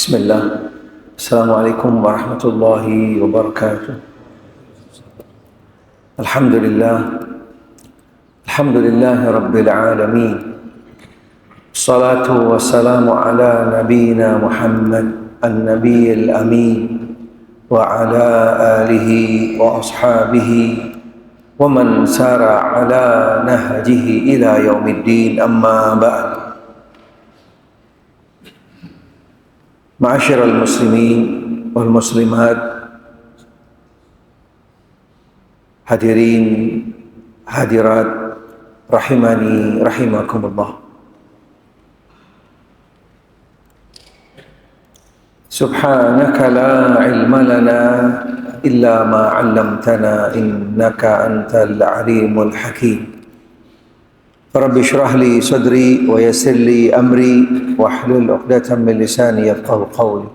Bismillah. Assalamualaikum warahmatullahi wabarakatuh. Alhamdulillah. Alhamdulillahi rabbil alamin. Salatu wassalamu ala nabiyyina Muhammad an-nabiyil amin wa ala alihi wa ashabihi wa man sara ala nahjihi ila yaumiddin, amma ba'd. Ma'asyiral muslimin wal muslimat, hadirin hadirat rahimani rahimakumullah. Subhanaka la ilma lana illa ma 'allamtana innaka antal alimul hakim. Rabbi shrah li sadri wa yassir li amri wahlul 'uqdatam min lisani yafqahu qawli.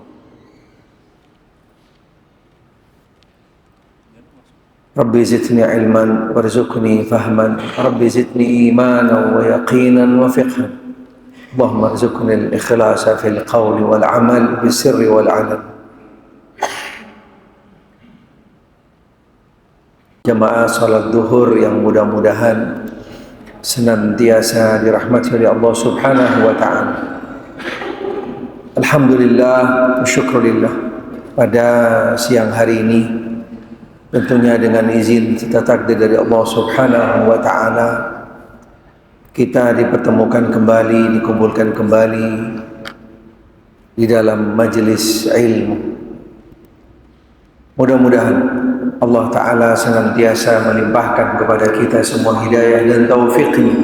Rabbi zidni ilman warzuqni fahman. Rabbi zidni imanan wa yaqinan wa fiqhan. Allahumma rzuqni al-ikhlasa fil qawli wal 'amal bis sirri wal 'alam. Jamaah salat zuhur yang mudah-mudahan senantiasa dirahmati oleh Allah Subhanahu wa ta'ala. Alhamdulillah, syukurillah, pada siang hari ini tentunya dengan izin serta takdir dari Allah Subhanahu wa ta'ala, kita dipertemukan kembali, dikumpulkan kembali di dalam majelis ilmu. Mudah-mudahan Allah Ta'ala senantiasa melimpahkan kepada kita semua hidayah dan taufiqnya,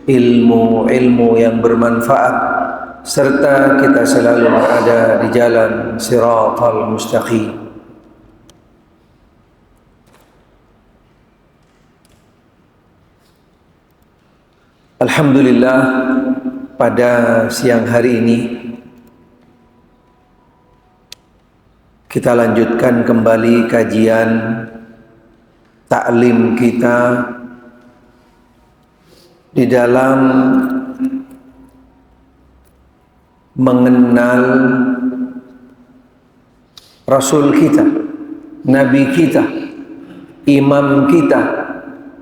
ilmu yang bermanfaat, serta kita selalu berada di jalan siratal mustaqim. Alhamdulillah, pada siang hari ini kita lanjutkan kembali kajian taklim kita di dalam mengenal Rasul kita, Nabi kita, Imam kita,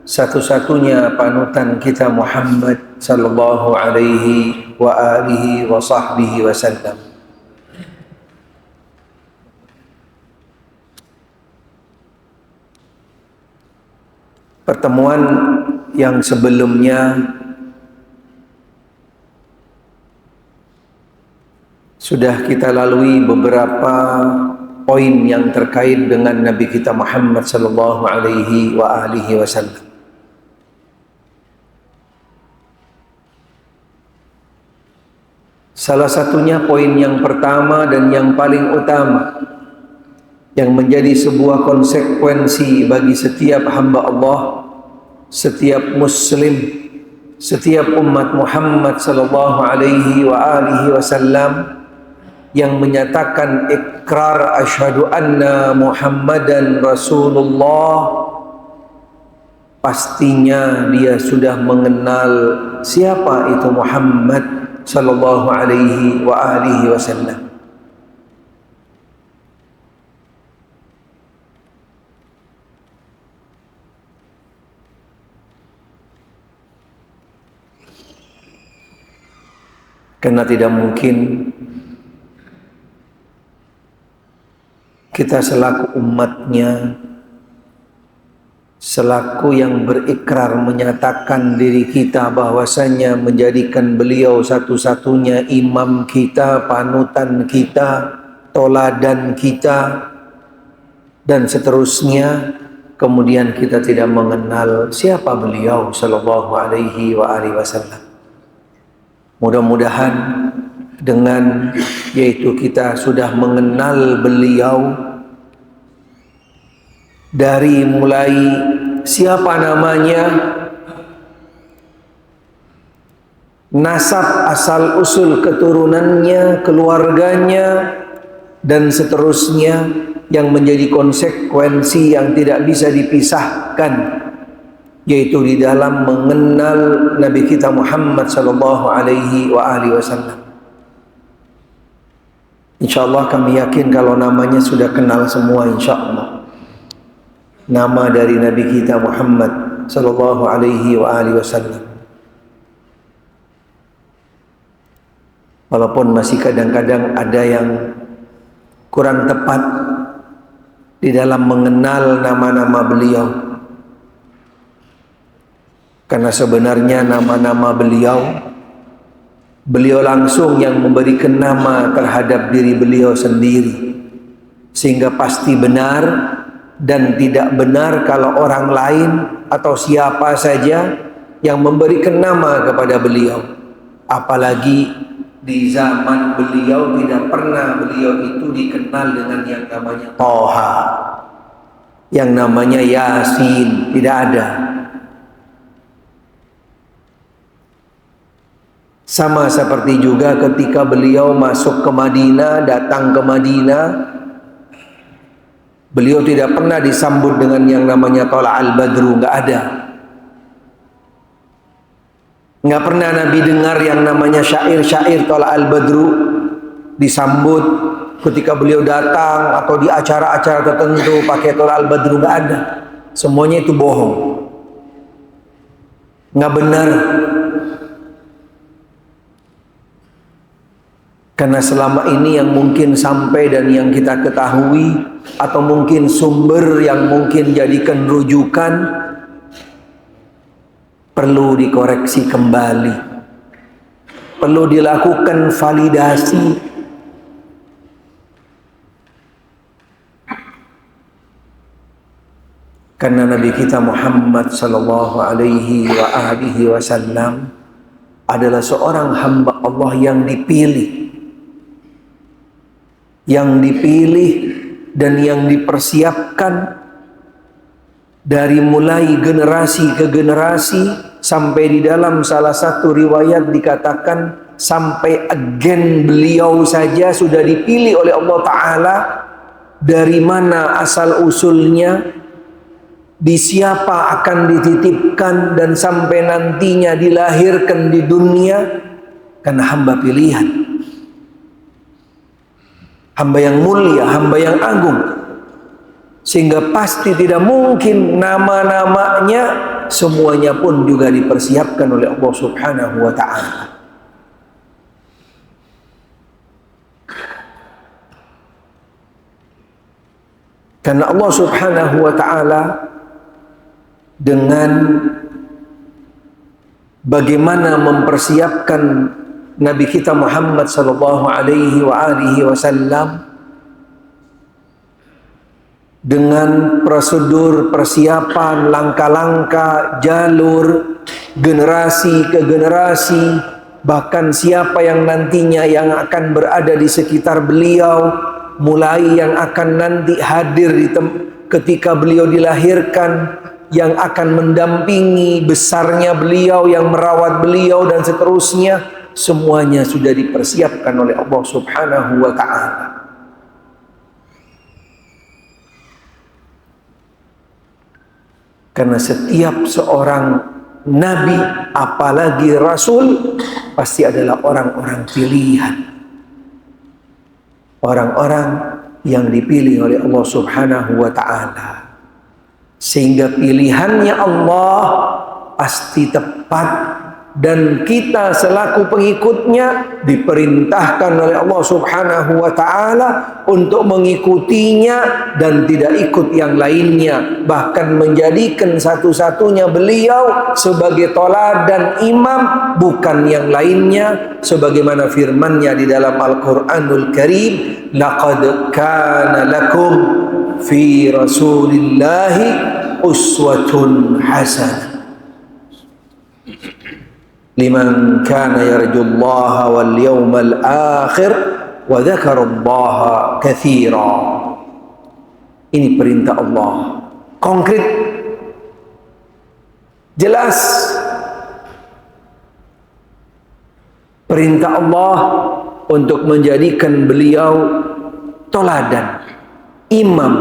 satu-satunya panutan kita Muhammad sallallahu alaihi wa alihi wa sahbihi wasallam. Pertemuan yang sebelumnya sudah kita lalui beberapa poin yang terkait dengan Nabi kita Muhammad sallallahu alaihi wa alihi wasallam. Salah satunya poin yang pertama dan yang paling utama, yang menjadi sebuah konsekuensi bagi setiap hamba Allah, setiap muslim, setiap umat Muhammad sallallahu alaihi wa alihi wasallam yang menyatakan ikrar asyhadu anna Muhammadan Rasulullah, pastinya dia sudah mengenal siapa itu Muhammad sallallahu alaihi wa alihi wasallam. Karena tidak mungkin kita selaku umatnya, selaku yang berikrar menyatakan diri kita bahwasanya menjadikan beliau satu-satunya imam kita, panutan kita, toladan kita, dan seterusnya, kemudian kita tidak mengenal siapa beliau sallallahu alaihi wa alihi wasallam. Mudah-mudahan dengan yaitu kita sudah mengenal beliau dari mulai siapa namanya, nasab asal usul keturunannya, keluarganya, dan seterusnya, yang menjadi konsekuensi yang tidak bisa dipisahkan, yaitu di dalam mengenal Nabi kita Muhammad sallallahu alaihi wa alihi wasallam. Insyaallah kami yakin kalau namanya sudah kenal semua insyaallah. Nama dari Nabi kita Muhammad sallallahu alaihi wa alihi wasallam. Walaupun masih kadang-kadang ada yang kurang tepat di dalam mengenal nama-nama beliau. Karena sebenarnya nama-nama beliau langsung yang memberikan nama terhadap diri beliau sendiri. Sehingga pasti benar dan tidak benar kalau orang lain atau siapa saja yang memberikan nama kepada beliau. Apalagi di zaman beliau tidak pernah beliau itu dikenal dengan yang namanya Toha, yang namanya Yasin, tidak ada. Sama seperti juga ketika beliau masuk ke Madinah, datang ke Madinah, beliau tidak pernah disambut dengan yang namanya Thala'al Badru, nggak ada. Nggak pernah Nabi dengar yang namanya syair-syair Thala'al Badru disambut ketika beliau datang atau di acara-acara tertentu pakai Thala'al Badru, nggak ada. Semuanya itu bohong, nggak benar. Karena selama ini yang mungkin sampai dan yang kita ketahui atau mungkin sumber yang mungkin jadikan rujukan perlu dikoreksi kembali, perlu dilakukan validasi. Karena Nabi kita Muhammad sallallahu alaihi wasallam adalah seorang hamba Allah yang dipilih dan yang dipersiapkan dari mulai generasi ke generasi, sampai di dalam salah satu riwayat dikatakan sampai agen beliau saja sudah dipilih oleh Allah Ta'ala, dari mana asal usulnya, di siapa akan dititipkan, dan sampai nantinya dilahirkan di dunia. Karena hamba pilihan, hamba yang mulia, hamba yang agung, sehingga pasti tidak mungkin nama-namanya semuanya pun juga dipersiapkan oleh Allah Subhanahu wa Ta'ala. Karena Allah Subhanahu wa Ta'ala dengan bagaimana mempersiapkan Nabi kita Muhammad sallallahu alaihi wasallam dengan prosedur persiapan, langkah-langkah, jalur generasi ke generasi, bahkan siapa yang nantinya yang akan berada di sekitar beliau, mulai yang akan nanti hadir ketika beliau dilahirkan, yang akan mendampingi besarnya beliau, yang merawat beliau dan seterusnya. Semuanya sudah dipersiapkan oleh Allah Subhanahu wa Ta'ala. Karena setiap seorang nabi, apalagi rasul, pasti adalah orang-orang pilihan, orang-orang yang dipilih oleh Allah Subhanahu wa Ta'ala. Sehingga pilihannya Allah pasti tepat, dan kita selaku pengikutnya diperintahkan oleh Allah Subhanahu wa Ta'ala untuk mengikutinya dan tidak ikut yang lainnya, bahkan menjadikan satu-satunya beliau sebagai toladan imam, bukan yang lainnya, sebagaimana firman-Nya di dalam Al-Qur'anul Karim, laqad kana lakum fi rasulillahi uswatun hasanah liman kana yarjullaha wal yawmal akhir wa dzakarallaha katsira. Ini perintah Allah, konkret, jelas. Perintah Allah untuk menjadikan beliau toladan, imam,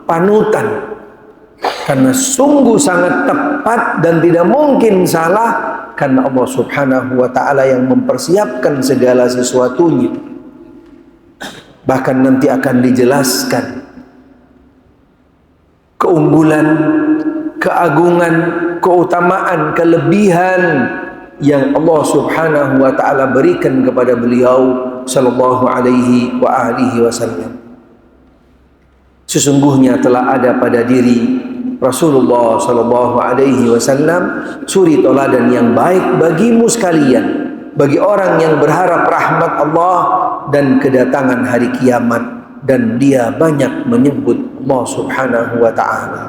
panutan. Karena sungguh sangat tepat dan tidak mungkin salah, karena Allah Subhanahu wa Ta'ala yang mempersiapkan segala sesuatunya. Bahkan nanti akan dijelaskan keunggulan, keagungan, keutamaan, kelebihan yang Allah Subhanahu wa taala berikan kepada beliau sallallahu alaihi wa alihi wasallam. Sesungguhnya telah ada pada diri Rasulullah sallallahu alaihi wasallam suri teladan yang baik bagimu sekalian, bagi orang yang berharap rahmat Allah dan kedatangan hari kiamat, dan dia banyak menyebut Allah Subhanahu wa taala.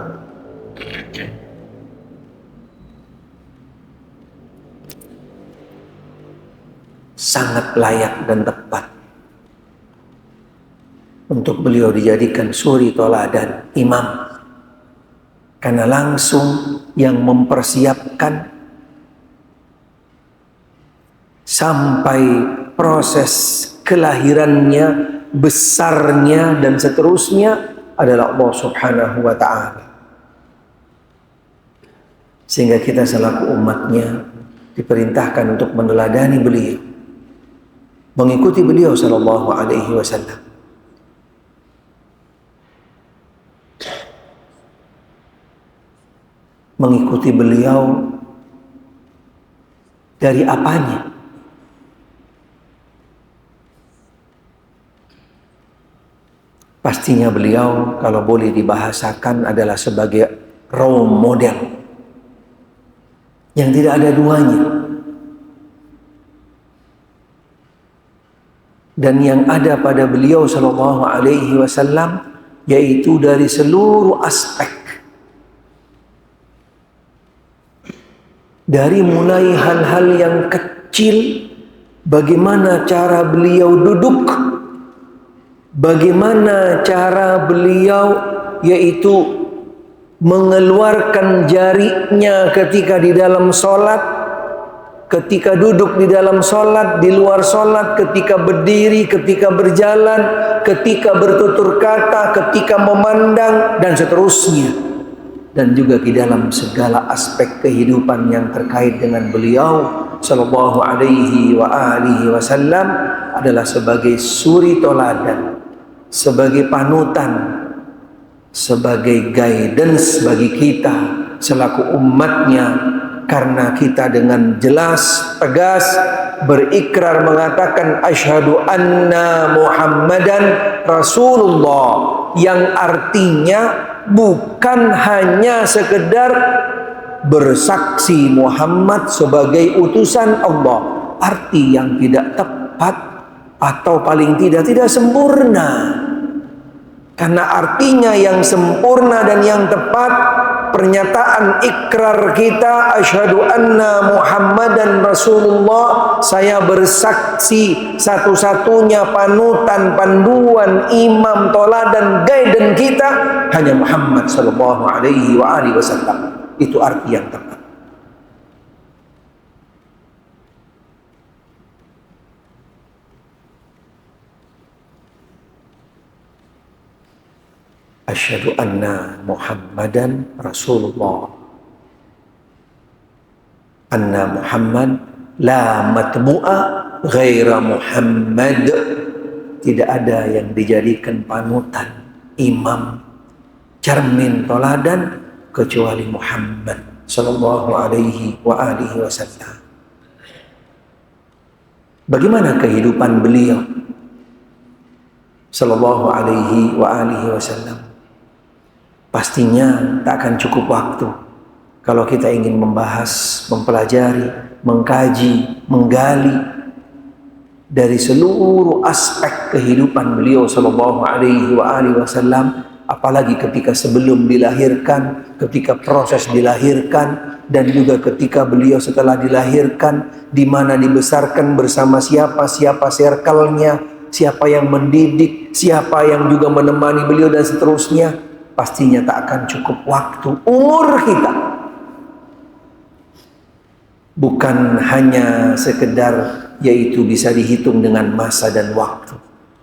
Sangat layak dan tepat untuk beliau dijadikan suri teladan, imam, karena langsung yang mempersiapkan sampai proses kelahirannya, besarnya dan seterusnya adalah Allah Subhanahu wa ta'ala. Sehingga kita selaku umatnya diperintahkan untuk meneladani beliau, mengikuti beliau sallallahu alaihi wasallam. Mengikuti beliau dari apanya? Pastinya beliau kalau boleh dibahasakan adalah sebagai role model yang tidak ada duanya. Dan yang ada pada beliau sallallahu alaihi wasallam yaitu dari seluruh aspek. Dari mulai hal-hal yang kecil, bagaimana cara beliau duduk, bagaimana cara beliau yaitu mengeluarkan jarinya ketika di dalam sholat, ketika duduk di dalam sholat, di luar sholat, ketika berdiri, ketika berjalan, ketika bertutur kata, ketika memandang, dan seterusnya. Dan juga di dalam segala aspek kehidupan yang terkait dengan beliau sallallahu alaihi wa alihi wasallam adalah sebagai suri teladan, sebagai panutan, sebagai guidance bagi kita selaku umatnya, karena kita dengan jelas tegas berikrar mengatakan asyhadu anna Muhammadan Rasulullah, yang artinya bukan hanya sekedar bersaksi Muhammad sebagai utusan Allah, arti yang tidak tepat atau paling tidak sempurna. Karena artinya yang sempurna dan yang tepat, pernyataan ikrar kita asyhadu anna Muhammadan Rasulullah, saya bersaksi satu-satunya panutan, panduan, imam, teladan, guidance kita hanya Muhammad sallallahu alaihi wa alihi wasallam. Itu arti yang tepat. Asyhadu anna Muhammadan Rasulullah. Anna Muhammad la matbu'a ghaira Muhammad. Tidak ada yang dijadikan panutan, imam, cermin, teladan kecuali Muhammad sallallahu alaihi wa alihi wasallam. Bagaimana kehidupan beliau sallallahu alaihi wa alihi wasallam? Pastinya tak akan cukup waktu kalau kita ingin membahas, mempelajari, mengkaji, menggali dari seluruh aspek kehidupan beliau sallallahu alaihi wa alihi wasallam, apalagi ketika sebelum dilahirkan, ketika proses dilahirkan, dan juga ketika beliau setelah dilahirkan, di mana dibesarkan bersama siapa circle-nya, siapa yang mendidik, siapa yang juga menemani beliau dan seterusnya. Pastinya tak akan cukup waktu. Umur kita bukan hanya sekedar yaitu bisa dihitung dengan masa dan waktu.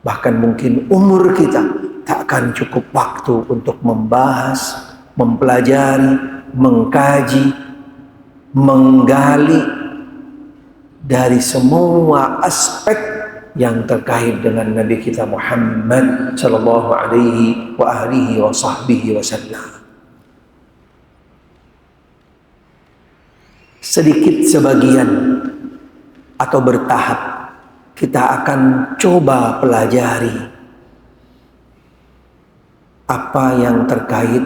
Bahkan mungkin umur kita tak akan cukup waktu untuk membahas, mempelajari, mengkaji, menggali dari semua aspek yang terkait dengan Nabi kita Muhammad sallallahu alaihi wa alihi wa sahbihi wasallam. Sedikit sebagian atau bertahap kita akan coba pelajari apa yang terkait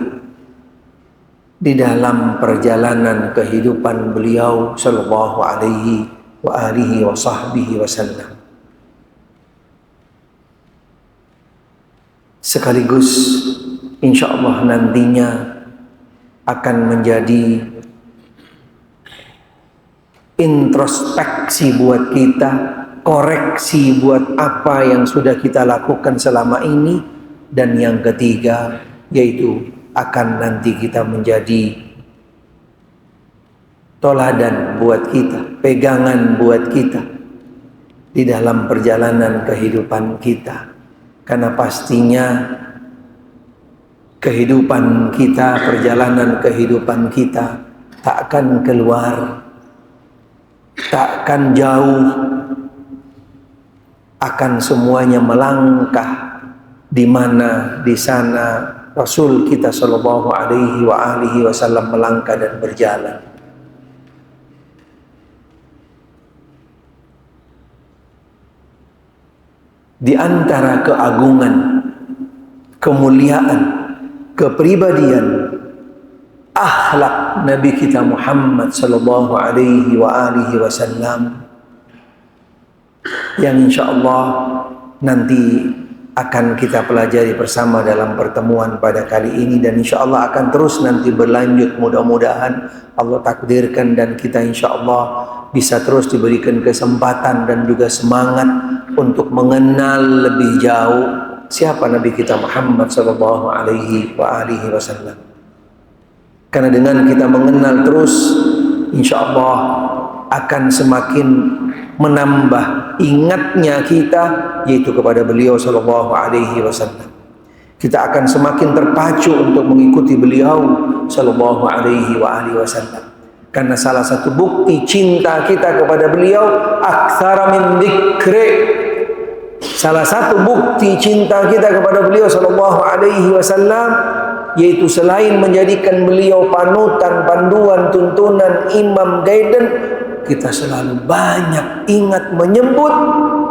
di dalam perjalanan kehidupan beliau sallallahu alaihi wa alihi wa sahbihi wasallam. Sekaligus insyaallah nantinya akan menjadi introspeksi buat kita, koreksi buat apa yang sudah kita lakukan selama ini, dan yang ketiga yaitu akan nanti kita menjadi toladan buat kita, pegangan buat kita di dalam perjalanan kehidupan kita. Karena pastinya kehidupan kita, perjalanan kehidupan kita tak akan keluar, tak akan jauh, akan semuanya melangkah di mana di sana Rasul kita sallallahu alaihi wa alihi wasallam melangkah dan berjalan. Di antara keagungan, kemuliaan, kepribadian, akhlak Nabi kita Muhammad sallallahu alaihi wa alihi wasallam yang insyaallah nanti akan kita pelajari bersama dalam pertemuan pada kali ini, dan insyaallah akan terus nanti berlanjut. Mudah-mudahan Allah takdirkan dan kita insyaallah bisa terus diberikan kesempatan dan juga semangat untuk mengenal lebih jauh siapa Nabi kita Muhammad sallallahu alaihi wa alihi wasallam. Karena dengan kita mengenal terus, insyaallah akan semakin menambah ingatnya kita yaitu kepada beliau sallallahu alaihi wasallam. Kita akan semakin terpacu untuk mengikuti beliau sallallahu alaihi wa alihi wasallam. Karena salah satu bukti cinta kita kepada beliau aktsara min dzikri. Salah satu bukti cinta kita kepada beliau sallallahu alaihi wasallam yaitu selain menjadikan beliau panutan, panduan, tuntunan, imam, guidance, kita selalu banyak ingat menyebut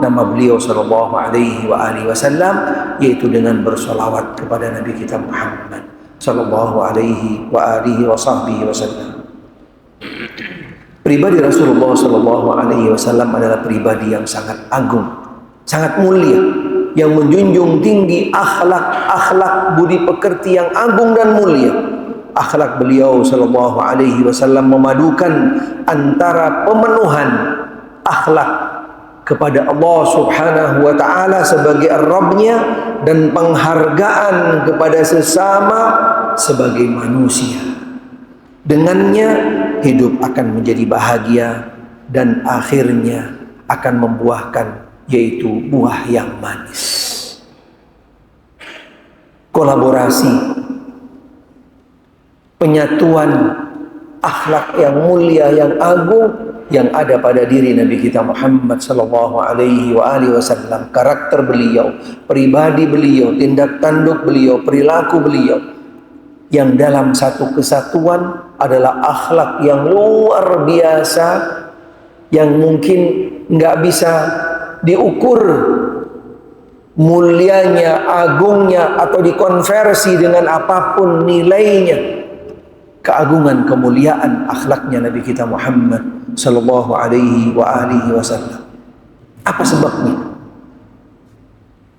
nama beliau sallallahu alaihi wa alihi wasallam, yaitu dengan bersolawat kepada Nabi kita Muhammad sallallahu alaihi wa alihi wa sahbihi wasallam. Pribadi Rasulullah sallallahu alaihi wasallam adalah pribadi yang sangat agung, sangat mulia, yang menjunjung tinggi akhlak budi pekerti yang agung dan mulia. Akhlak beliau sallallahu alaihi wasallam memadukan antara pemenuhan akhlak kepada Allah Subhanahu wa taala sebagai Rabb-Nya dan penghargaan kepada sesama sebagai manusia. Dengannya hidup akan menjadi bahagia dan akhirnya akan membuahkan yaitu buah yang manis. Kolaborasi, penyatuan akhlak yang mulia, yang agung yang ada pada diri Nabi kita Muhammad sallallahu alaihi wa alihi wasallam, karakter beliau, pribadi beliau, tindak tanduk beliau, perilaku beliau yang dalam satu kesatuan adalah akhlak yang luar biasa yang mungkin nggak bisa diukur mulianya, agungnya atau dikonversi dengan apapun nilainya. Keagungan, kemuliaan akhlaknya Nabi kita Muhammad sallallahu alaihi wa alihi wasallam. Apa sebabnya?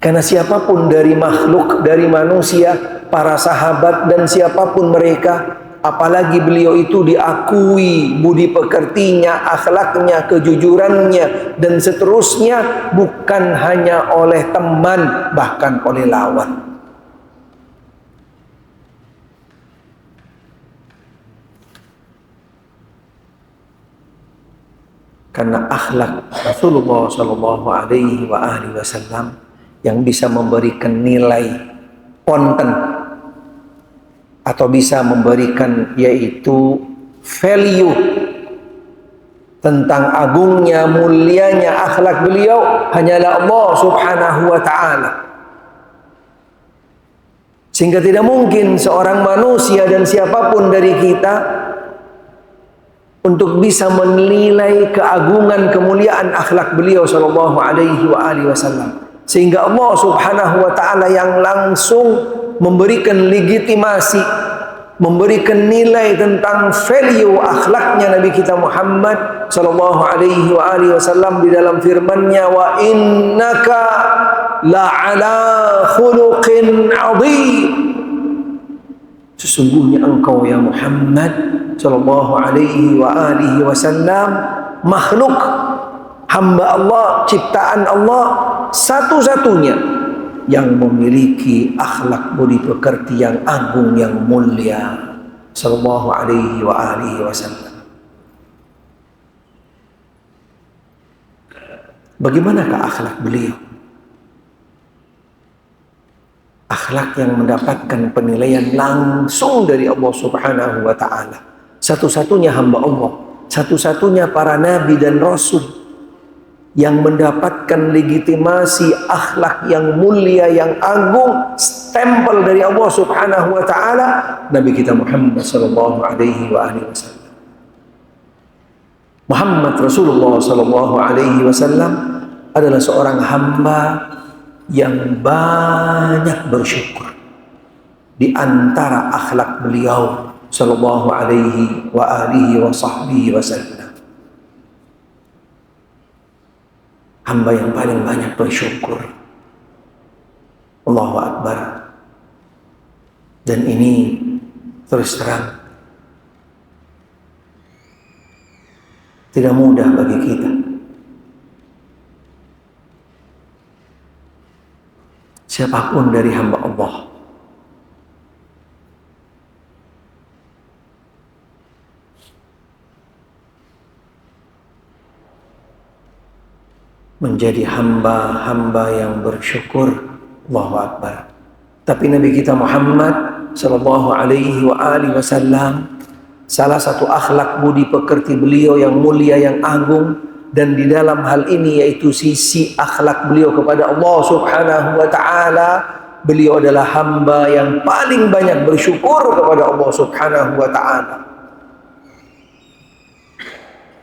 Karena siapapun dari makhluk, dari manusia, para sahabat dan siapapun mereka, apalagi beliau itu diakui budi pekertinya, akhlaknya, kejujurannya dan seterusnya bukan hanya oleh teman, bahkan oleh lawan. Karena akhlak Rasulullah sallallahu alaihi wa alihi wasallam yang bisa memberikan nilai konten atau bisa memberikan yaitu value tentang agungnya, mulianya akhlak beliau hanyalah Allah Subhanahu wa ta'ala. Sehingga tidak mungkin seorang manusia dan siapapun dari kita untuk bisa menilai keagungan, kemuliaan akhlak beliau sallallahu alaihi wasallam. Sehingga Allah Subhanahu wa ta'ala yang langsung memberikan legitimasi, memberikan nilai tentang value akhlaknya Nabi kita Muhammad sallallahu alaihi wasallam di dalam firman-Nya, wa innaka la'ala khuluqin 'adzim. Sesungguhnya engkau ya Muhammad sallallahu alaihi wasallam makhluk hamba Allah, ciptaan Allah satu-satunya yang memiliki akhlak budi pekerti yang agung, yang mulia, sallallahu alaihi wasallam. Bagaimanakah akhlak beliau? Akhlak yang mendapatkan penilaian langsung dari Allah Subhanahu wa ta'ala. Satu-satunya hamba Allah, satu-satunya para nabi dan rasul yang mendapatkan legitimasi akhlak yang mulia, yang agung, stempel dari Allah Subhanahu wa ta'ala, Nabi kita Muhammad sallallahu alaihi wasallam. Muhammad Rasulullah sallallahu alaihi wasallam adalah seorang hamba yang banyak bersyukur. Di antara akhlak beliau sallallahu alaihi wasallam, hamba yang paling banyak bersyukur. Allahu Akbar. Dan ini terus terang tidak mudah bagi kita. Siapapun dari hamba Allah menjadi hamba-hamba yang bersyukur. Allahu Akbar. Tapi Nabi kita Muhammad sallallahu alaihi wasallam, salah satu akhlak budi pekerti beliau yang mulia, yang agung, dan di dalam hal ini yaitu sisi akhlak beliau kepada Allah Subhanahu wa ta'ala, beliau adalah hamba yang paling banyak bersyukur kepada Allah Subhanahu wa ta'ala,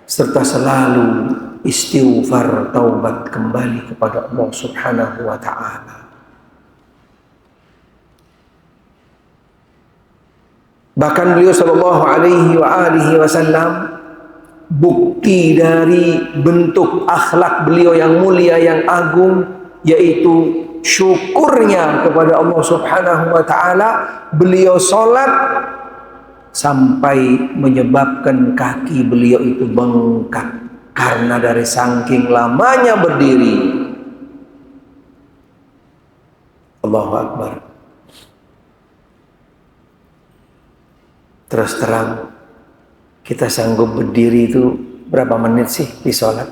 serta selalu istighfar, taubat kembali kepada Allah Subhanahu wa ta'ala. Bahkan beliau sallallahu alaihi wasallam, bukti dari bentuk akhlak beliau yang mulia, yang agung, yaitu syukurnya kepada Allah Subhanahu wa ta'ala. Beliau sholat sampai menyebabkan kaki beliau itu bengkak karena dari saking lamanya berdiri. Allahu Akbar. Terus terang, kita sanggup berdiri itu berapa menit sih di sholat?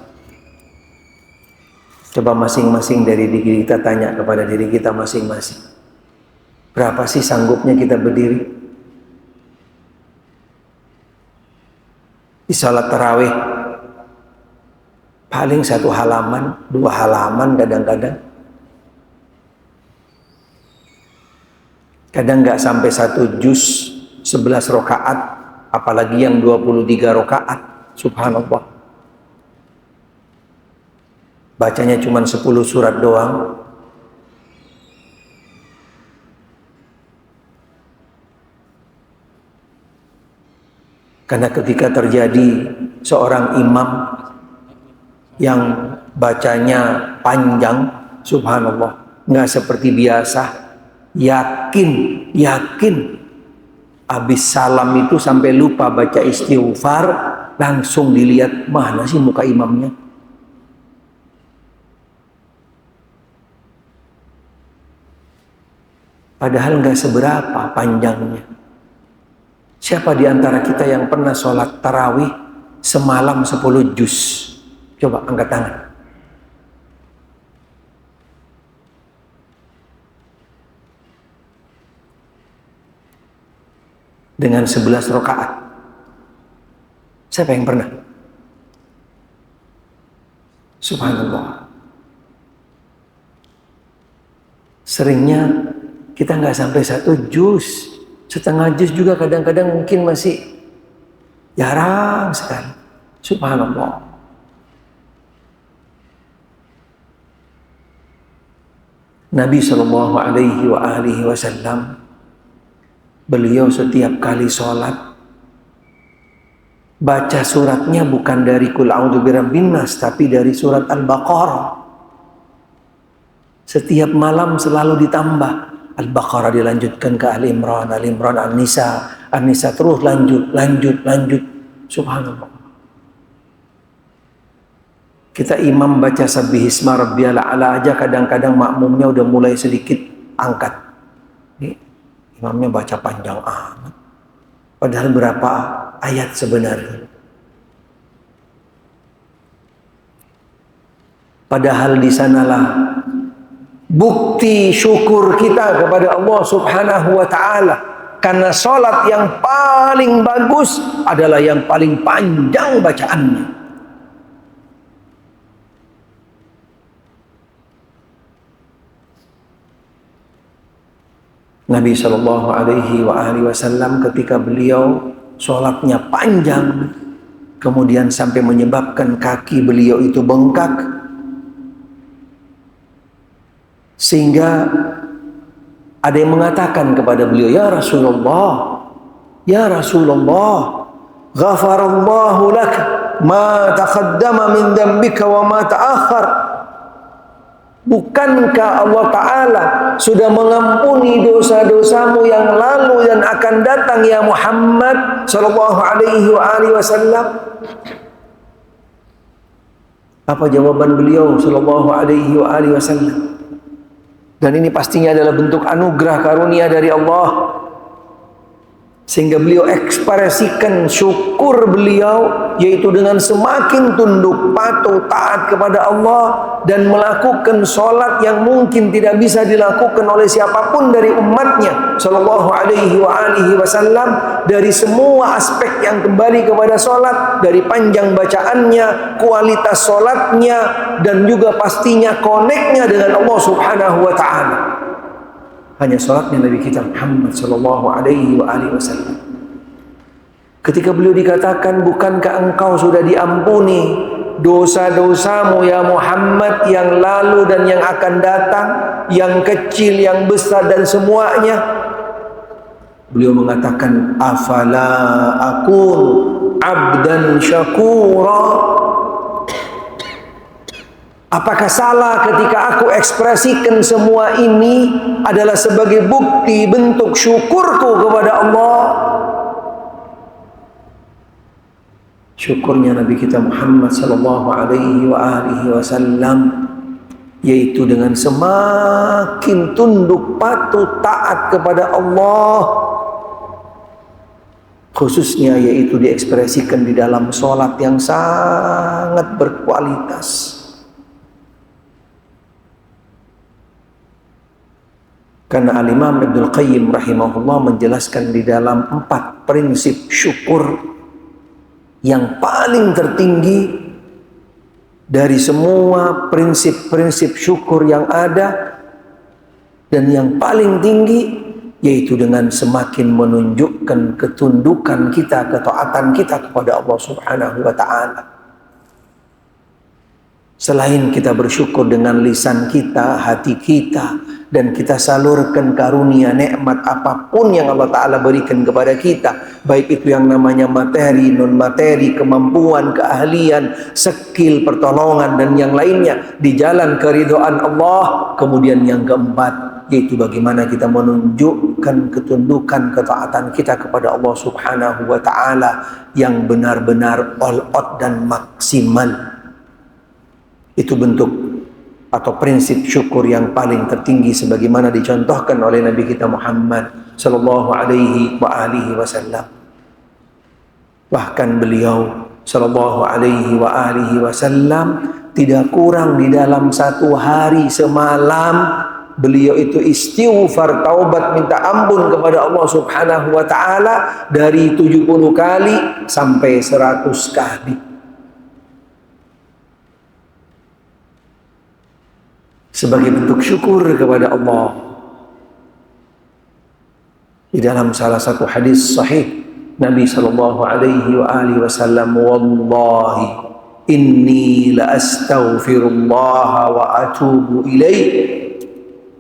Coba masing-masing dari diri kita tanya kepada diri kita masing-masing. Berapa sih sanggupnya kita berdiri? Di sholat tarawih, paling 1 halaman, 2 halaman kadang-kadang. Kadang nggak sampai 1 juz, 11 rakaat. Apalagi yang 23 rakaat, subhanallah. Bacanya cuma 10 surat doang. Karena ketika terjadi seorang imam yang bacanya panjang, subhanallah, nggak seperti biasa, yakin habis salam itu sampai lupa baca istighfar, langsung dilihat mana sih muka imamnya. Padahal nggak seberapa panjangnya. Siapa di antara kita yang pernah sholat tarawih semalam 10 juz? Coba angkat tangan. Dengan 11 rakaat. Siapa yang pernah? Subhanallah. Seringnya kita nggak sampai 1 juz, setengah juz juga kadang-kadang mungkin masih jarang sekali. Subhanallah. Nabi Shallallahu Alaihi Wasallam, beliau setiap kali sholat baca suratnya bukan dari Qul A'udzu Birabbin Nas, tapi dari surat Al-Baqarah. Setiap malam selalu ditambah. Al-Baqarah dilanjutkan ke Ali Imran, Ali Imran An-Nisa, An-Nisa terus lanjut. Subhanallah. Kita imam baca Sabbihisma Rabbiyal A'la aja kadang-kadang makmumnya udah mulai sedikit angkat. Ini imamnya baca panjang amat. Padahal berapa ayat sebenarnya? Padahal di sanalah bukti syukur kita kepada Allah Subhanahu wa taala. Karena salat yang paling bagus adalah yang paling panjang bacaannya. Nabi Shallallahu Alaihi Wasallam ketika beliau sholatnya panjang, kemudian sampai menyebabkan kaki beliau itu bengkak, sehingga ada yang mengatakan kepada beliau, Ya Rasulullah, ghafarallahu lak ma taqaddama min dhanbika wa ma ta'akhkhar. Bukankah Allah Ta'ala sudah mengampuni dosa-dosamu yang lalu dan akan datang ya Muhammad Sallallahu Alaihi Wasallam? Apa jawaban beliau Sallallahu Alaihi Wasallam? Dan ini pastinya adalah bentuk anugerah karunia dari Allah, sehingga beliau ekspresikan syukur beliau yaitu dengan semakin tunduk patuh taat kepada Allah dan melakukan sholat yang mungkin tidak bisa dilakukan oleh siapapun dari umatnya Sallallahu Alaihi Wasallam, dari semua aspek yang kembali kepada sholat, dari panjang bacaannya, kualitas sholatnya, dan juga pastinya koneknya dengan Allah Subhanahu wa Ta'ala. Hanya salatnya Nabi kita Muhammad Sallallahu Alaihi Wasallam. Ketika beliau dikatakan, bukankah engkau sudah diampuni dosa-dosamu ya Muhammad yang lalu dan yang akan datang, yang kecil, yang besar dan semuanya? Beliau mengatakan, afala akun abdan syakura. Apakah salah ketika aku ekspresikan semua ini adalah sebagai bukti bentuk syukurku kepada Allah? Syukurnya Nabi kita Muhammad Sallallahu Alaihi Wasallam yaitu dengan semakin tunduk patuh taat kepada Allah, khususnya yaitu diekspresikan di dalam sholat yang sangat berkualitas. Karena Al-Imam Ibnul Qayyim rahimahullah menjelaskan di dalam 4 prinsip syukur yang paling tertinggi dari semua prinsip-prinsip syukur yang ada, dan yang paling tinggi yaitu dengan semakin menunjukkan ketundukan kita, ketaatan kita kepada Allah Subhanahu wa Ta'ala. Selain kita bersyukur dengan lisan kita, hati kita, dan kita salurkan karunia nikmat apapun yang Allah Ta'ala berikan kepada kita, baik itu yang namanya materi, non materi, kemampuan, keahlian, skill, pertolongan, dan yang lainnya di jalan keridhaan Allah. Kemudian yang keempat yaitu bagaimana kita menunjukkan ketundukan, ketaatan kita kepada Allah Subhanahu wa Ta'ala yang benar-benar all out dan maksimal. Itu bentuk atau prinsip syukur yang paling tertinggi sebagaimana dicontohkan oleh Nabi kita Muhammad Sallallahu Alaihi Wasallam. Bahkan beliau Sallallahu Alaihi Wasallam tidak kurang di dalam 1 hari semalam beliau itu istighfar, taubat, minta ampun kepada Allah Subhanahu wa Ta'ala dari 70 kali sampai 100 kali. sebagai bentuk syukur kepada Allah. Di dalam salah satu hadis sahih Nabi sallallahu alaihi wasallam, wallahi inni la astaghfirullah wa atubu ilaih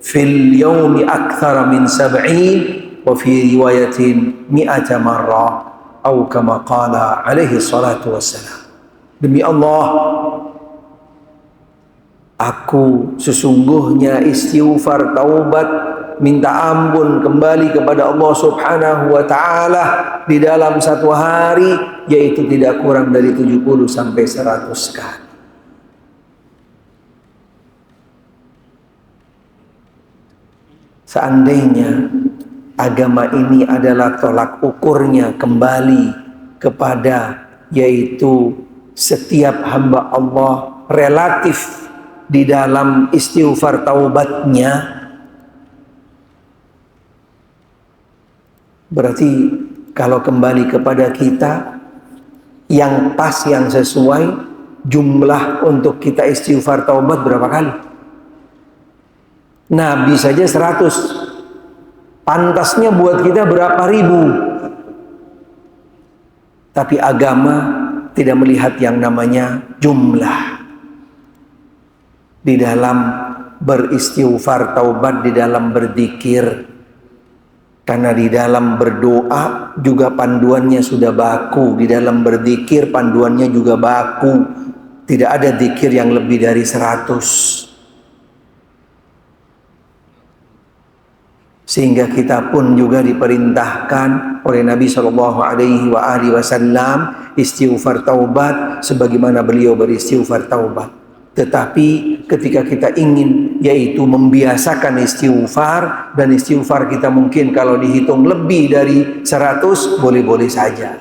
fil yawmi akthar min 70 wa fi riwayatin 100 marrah atau kama qala alaihi salatu wassalam. Demi Allah, aku sesungguhnya istighfar, taubat, minta ampun kembali kepada Allah Subhanahu wa ta'ala di dalam satu hari, yaitu tidak kurang dari 70 sampai 100 kali. Seandainya agama ini adalah tolak ukurnya kembali kepada, yaitu setiap hamba Allah relatif di dalam istighfar taubatnya, berarti kalau kembali kepada kita, yang pas, yang sesuai jumlah untuk kita istighfar taubat berapa kali? Nabi saja 100, pantasnya buat kita berapa ribu? Tapi agama tidak melihat yang namanya jumlah di dalam beristighfar taubat, di dalam berzikir. Karena di dalam berdoa juga panduannya sudah baku, di dalam berzikir panduannya juga baku. Tidak ada zikir yang lebih dari 100. Sehingga kita pun juga diperintahkan oleh Nabi Shallallahu Alaihi Wasallam istighfar taubat sebagaimana beliau beristighfar taubat. Tetapi ketika kita ingin, yaitu membiasakan istighfar, dan istighfar kita mungkin kalau dihitung lebih dari 100 boleh-boleh saja.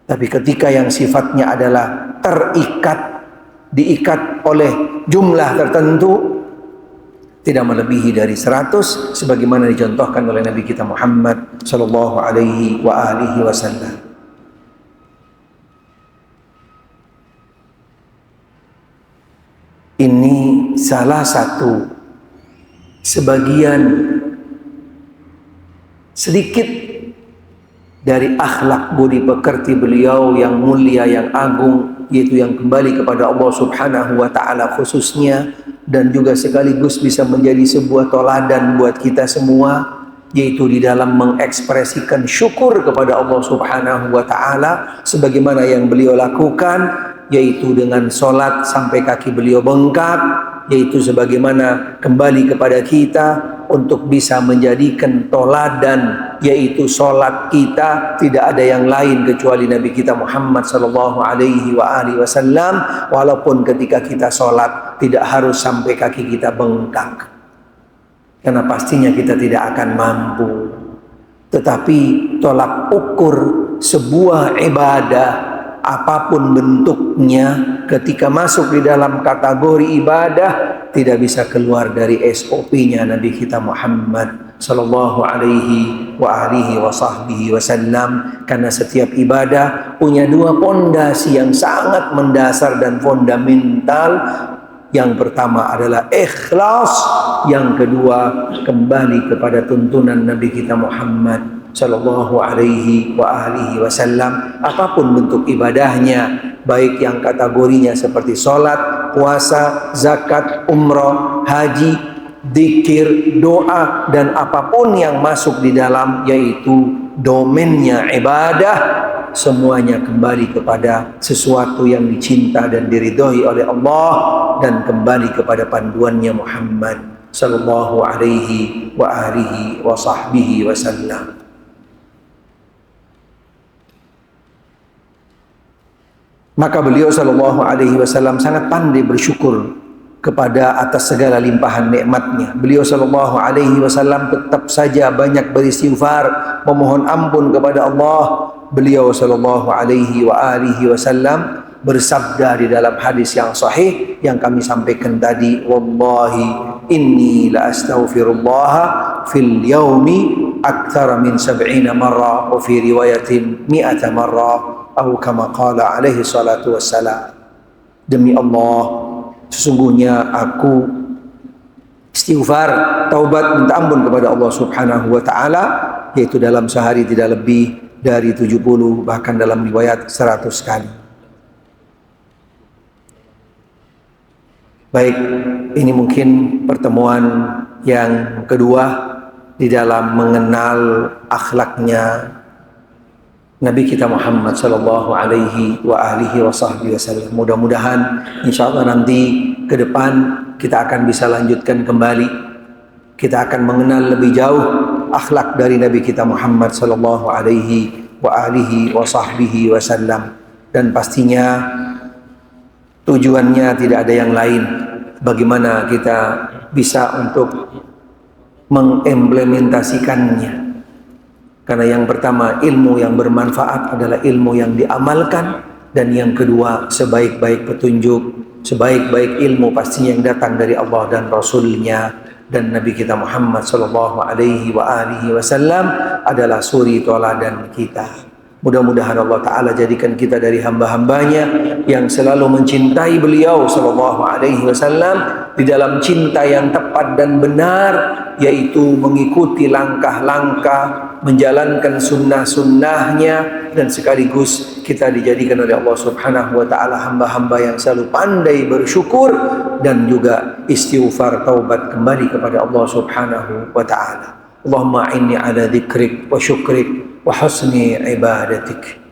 Tapi ketika yang sifatnya adalah terikat, diikat oleh jumlah tertentu, tidak melebihi dari 100, sebagaimana dicontohkan oleh Nabi kita Muhammad sallallahu alaihi wasallam. Ini salah satu sebagian sedikit dari akhlak budi pekerti beliau yang mulia, yang agung, yaitu yang kembali kepada Allah Subhanahu wa ta'ala khususnya, dan juga sekaligus bisa menjadi sebuah toladan buat kita semua, yaitu di dalam mengekspresikan syukur kepada Allah Subhanahu wa ta'ala sebagaimana yang beliau lakukan, yaitu dengan sholat sampai kaki beliau bengkak, yaitu sebagaimana kembali kepada kita untuk bisa menjadikan toladan, yaitu sholat kita tidak ada yang lain kecuali Nabi kita Muhammad sallallahu alaihi wasallam. Walaupun ketika kita sholat tidak harus sampai kaki kita bengkak, karena pastinya kita tidak akan mampu. Tetapi tolak ukur sebuah ibadah apapun bentuknya, ketika masuk di dalam kategori ibadah, tidak bisa keluar dari SOP-nya Nabi kita Muhammad sallallahu alaihi wasallam. Karena setiap ibadah punya dua pondasi yang sangat mendasar dan fundamental. Yang pertama adalah ikhlas, yang kedua kembali kepada tuntunan Nabi kita Muhammad sallallahu alaihi wasallam. Apapun bentuk ibadahnya, baik yang kategorinya seperti sholat, puasa, zakat, umroh, haji, dzikir, doa, dan apapun yang masuk di dalam, yaitu domennya ibadah, semuanya kembali kepada sesuatu yang dicinta dan diridhoi oleh Allah, dan kembali kepada panduannya Muhammad sallallahu alaihi wasallam. Maka beliau sallallahu alaihi wasallam sangat pandai bersyukur kepada atas segala limpahan nikmatnya. Beliau sallallahu alaihi wasallam tetap saja banyak beristighfar, memohon ampun kepada Allah. Beliau sallallahu alaihi wasallam bersabda di dalam hadis yang sahih yang kami sampaikan tadi, wallahi inni la astaghfirullah fil yaumi aktsara min 70 marrah wa fi riwayatin 100 marrah atau kama qala alaihi salatu wassalam. Demi Allah, sesungguhnya aku istighfar, taubat, minta ampun kepada Allah Subhanahu wa taala, yaitu dalam sehari tidak lebih dari 70, bahkan dalam riwayat 100 kali. Baik, ini mungkin pertemuan yang kedua di dalam mengenal akhlaknya Nabi kita Muhammad sallallahu alaihi wa alihi wasallam. Mudah-mudahan insyaallah nanti ke depan kita akan bisa lanjutkan kembali. Kita akan mengenal lebih jauh akhlak dari Nabi kita Muhammad sallallahu alaihi wa alihi wasallam, dan pastinya tujuannya tidak ada yang lain, bagaimana kita bisa untuk mengimplementasikannya. Karena yang pertama, ilmu yang bermanfaat adalah ilmu yang diamalkan, dan yang kedua, sebaik-baik petunjuk, sebaik-baik ilmu pastinya yang datang dari Allah dan Rasulnya dan Nabi kita Muhammad sallallahu alaihi wa alihi wasallam adalah suri toladan kita. Mudah-mudahan Allah Ta'ala jadikan kita dari hamba-hambanya yang selalu mencintai beliau sallallahu alaihi wasallam di dalam cinta yang tepat dan benar, yaitu mengikuti langkah-langkah, menjalankan sunnah-sunnahnya, dan sekaligus kita dijadikan oleh Allah Subhanahu wa Ta'ala hamba-hamba yang selalu pandai bersyukur dan juga istighfar, taubat kembali kepada Allah Subhanahu wa Ta'ala. Allahumma inni ala dzikrik wa syukrik wa husni ibadatik.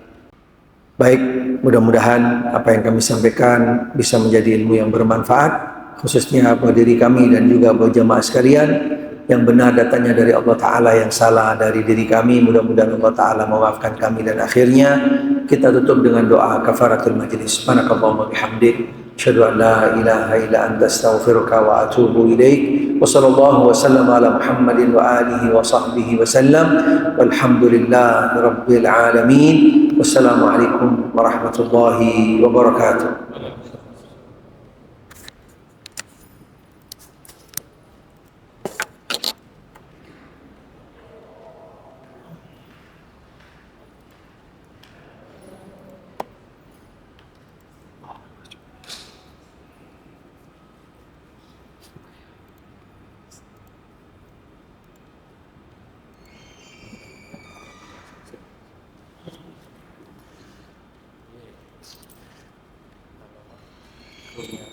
Baik, mudah-mudahan apa yang kami sampaikan bisa menjadi ilmu yang bermanfaat, khususnya buat diri kami dan juga buat jamaah sekalian. Yang benar datangnya dari Allah Ta'ala, yang salah dari diri kami. Mudah-mudahan Allah Ta'ala memaafkan kami, dan akhirnya kita tutup dengan doa kafaratul majlis. Subhanakallahumma bihamdik, asyhadu an la ilaha illa anta, astaghfiruka wa atubu ilaik. Wa sallallahu wa sallam ala Muhammadin wa alihi wa sahbihi wa sallam. Walhamdulillahi rabbil alamin. Wassalamualaikum warahmatullahi wabarakatuh. Punya